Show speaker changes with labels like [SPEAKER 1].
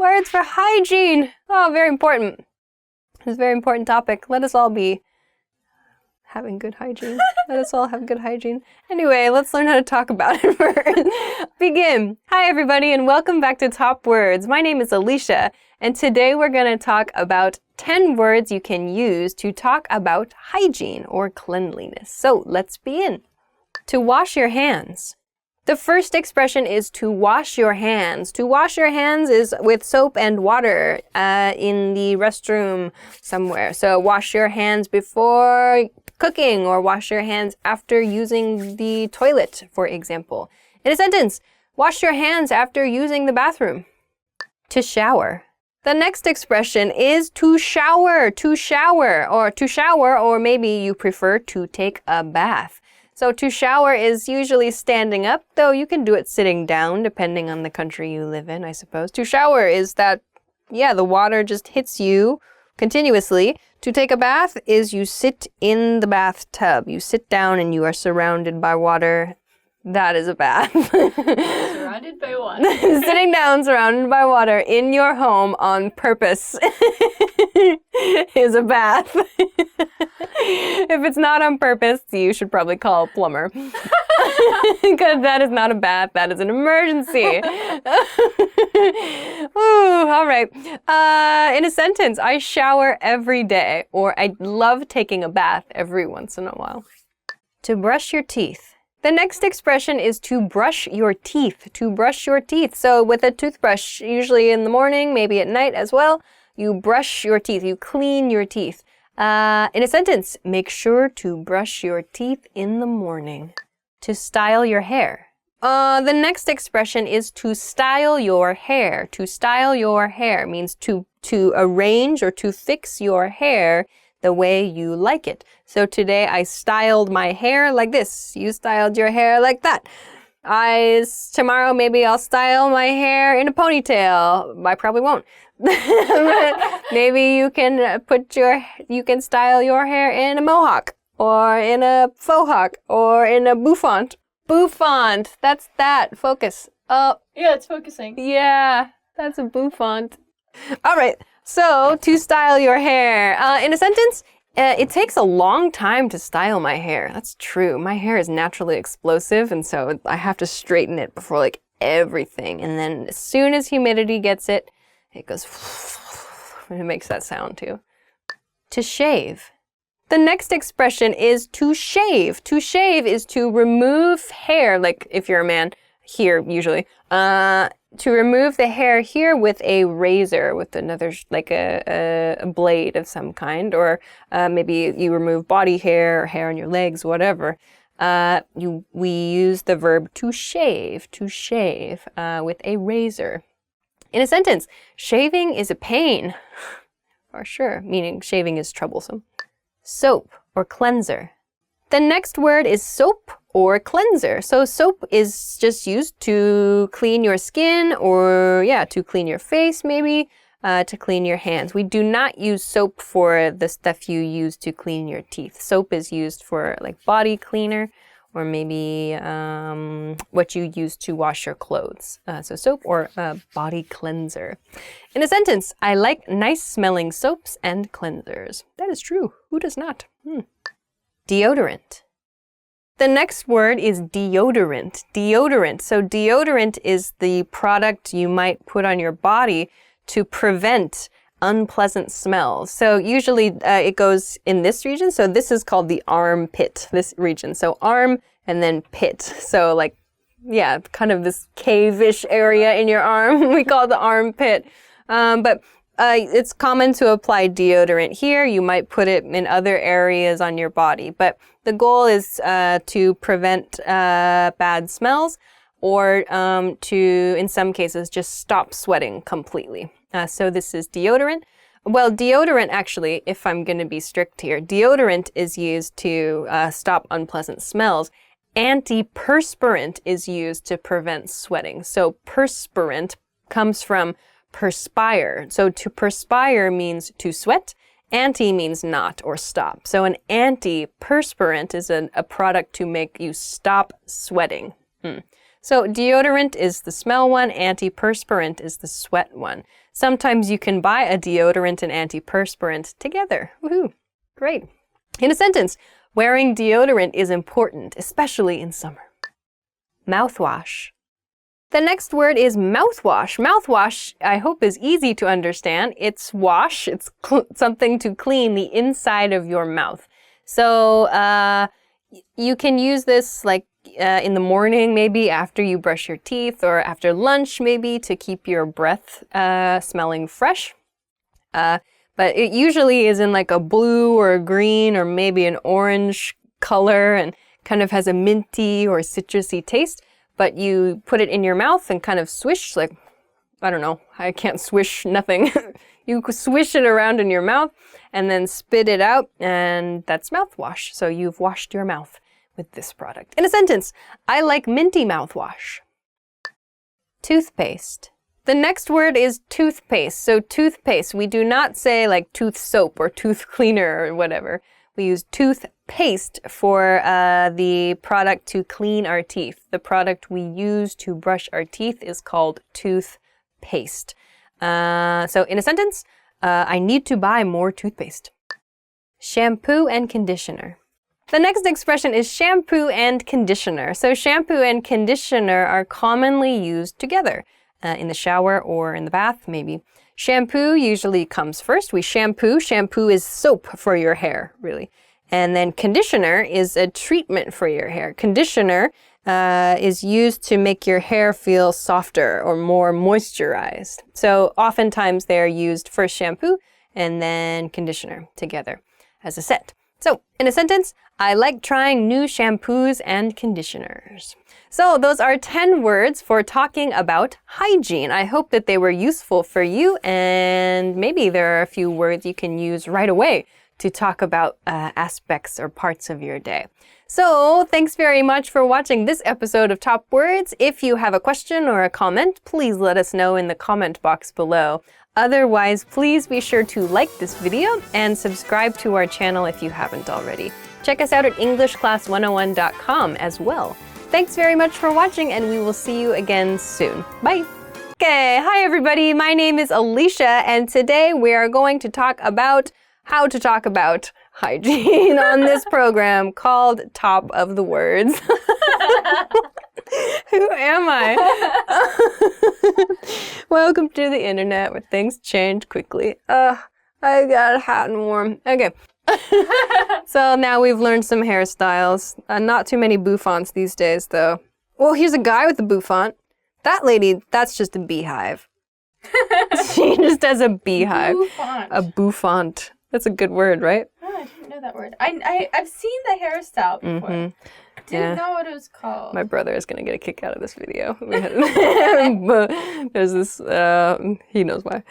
[SPEAKER 1] Words for hygiene. Oh, very important. It's a very important topic. Let us all be having good hygiene. Let us all have good hygiene. Anyway, let's learn how to talk about it first. Begin. Hi, everybody, and welcome back to Top Words. My name is Alicia, and today we're going to talk about 10 words you can use to talk about hygiene or cleanliness. So let's begin. To wash your hands. The first expression is to wash your hands. To wash your hands is with soap and water in the restroom somewhere. So wash your hands before cooking or wash your hands after using the toilet, for example. In a sentence, wash your hands after using the bathroom. To shower. The next expression is to shower, or maybe you prefer to take a bath. So to shower is usually standing up, though you can do it sitting down depending on the country you live in, I suppose. To shower is that, the water just hits you continuously. To take a bath is you sit in the bathtub. You sit down and you are surrounded by water. That is a bath.
[SPEAKER 2] Surrounded by water.
[SPEAKER 1] Sitting down surrounded by water in your home on purpose is a bath. If it's not on purpose, you should probably call a plumber. Because that is not a bath, that is an emergency. Ooh, all right. In a sentence, I shower every day, or I love taking a bath every once in a while. To brush your teeth. The next expression is to brush your teeth. To brush your teeth. So with a toothbrush, usually in the morning, maybe at night as well, you brush your teeth. You clean your teeth. In a sentence, make sure to brush your teeth in the morning. To style your hair. The next expression is to style your hair. To style your hair means to arrange or to fix your hair the way you like it. So today I styled my hair like this. You styled your hair like that. Tomorrow maybe I'll style my hair in a ponytail. I probably won't. Maybe you can style your hair in a mohawk or in a faux hawk or in a bouffant. Bouffant. That's that. Focus. Oh.
[SPEAKER 2] Yeah, it's focusing.
[SPEAKER 1] Yeah, that's a bouffant. All right. So, to style your hair. In a sentence, it takes a long time to style my hair. That's true. My hair is naturally explosive, and so I have to straighten it before, everything. And then as soon as humidity gets it, it goes, and it makes that sound too. To shave. The next expression is to shave. To shave is to remove hair, like if you're a man, here usually. To remove the hair here with a razor, with another, a blade of some kind, or maybe you remove body hair or hair on your legs, whatever. We use the verb to shave with a razor. In a sentence, shaving is a pain, for sure, meaning shaving is troublesome. Soap or cleanser. The next word is soap or cleanser. So soap is just used to clean your skin or, to clean your face maybe, to clean your hands. We do not use soap for the stuff you use to clean your teeth. Soap is used for body cleaner or maybe what you use to wash your clothes. So soap or body cleanser. In a sentence, I like nice smelling soaps and cleansers. That is true. Who does not? Deodorant. The next word is deodorant. Deodorant. So deodorant is the product you might put on your body to prevent unpleasant smells. So usually it goes in this region. So this is called the armpit, this region. So arm and then pit. So kind of this cave-ish area in your arm. We call it the armpit. But it's common to apply deodorant here. You might put it in other areas on your body. But the goal is to prevent bad smells or to, in some cases, just stop sweating completely. So this is deodorant. Well, deodorant actually, if I'm going to be strict here, deodorant is used to stop unpleasant smells. Antiperspirant is used to prevent sweating. So perspirant comes from perspire. So to perspire means to sweat. Anti means not or stop. So an antiperspirant is a product to make you stop sweating. So deodorant is the smell one, antiperspirant is the sweat one. Sometimes you can buy a deodorant and antiperspirant together. Woohoo! Great. In a sentence, wearing deodorant is important, especially in summer. Mouthwash. The next word is mouthwash. Mouthwash, I hope, is easy to understand. It's wash. It's something to clean the inside of your mouth. So you can use this like in the morning, maybe after you brush your teeth, or after lunch, maybe to keep your breath smelling fresh. But it usually is in like a blue or a green or maybe an orange color and kind of has a minty or citrusy taste. But you put it in your mouth and kind of swish, like, I don't know, I can't swish nothing. You swish it around in your mouth and then spit it out, and that's mouthwash. So you've washed your mouth with this product. In a sentence, I like minty mouthwash. Toothpaste. The next word is toothpaste. So toothpaste, we do not say like tooth soap or tooth cleaner or whatever. We use toothpaste for the product to clean our teeth. The product we use to brush our teeth is called toothpaste. So in a sentence, I need to buy more toothpaste. Shampoo and conditioner. The next expression is shampoo and conditioner. So shampoo and conditioner are commonly used together in the shower or in the bath, maybe. Shampoo usually comes first. We shampoo. Shampoo is soap for your hair, really. And then conditioner is a treatment for your hair. Conditioner is used to make your hair feel softer or more moisturized. So oftentimes they're used first shampoo and then conditioner together as a set. So in a sentence, I like trying new shampoos and conditioners. So those are 10 words for talking about hygiene. I hope that they were useful for you, and maybe there are a few words you can use right away to talk about aspects or parts of your day. So thanks very much for watching this episode of Top Words. If you have a question or a comment, please let us know in the comment box below. Otherwise, please be sure to like this video and subscribe to our channel if you haven't already. Check us out at EnglishClass101.com as well. Thanks very much for watching, and we will see you again soon. Bye! Okay, hi everybody, my name is Alicia, and today we are going to talk about how to talk about hygiene on this program called Top of the Words. Who am I? Welcome to the internet where things change quickly. I got hot and warm. Okay. So now we've learned some hairstyles. Not too many bouffants these days, though. Well, here's a guy with a bouffant. That lady, that's just a beehive. She just has a beehive.
[SPEAKER 2] Bouffant.
[SPEAKER 1] A bouffant. That's a good word, right?
[SPEAKER 2] Oh, I didn't know that word. I've seen the hairstyle before.
[SPEAKER 1] Mm-hmm.
[SPEAKER 2] Didn't know what it was called.
[SPEAKER 1] My brother is going to get a kick out of this video. There's this, he knows why.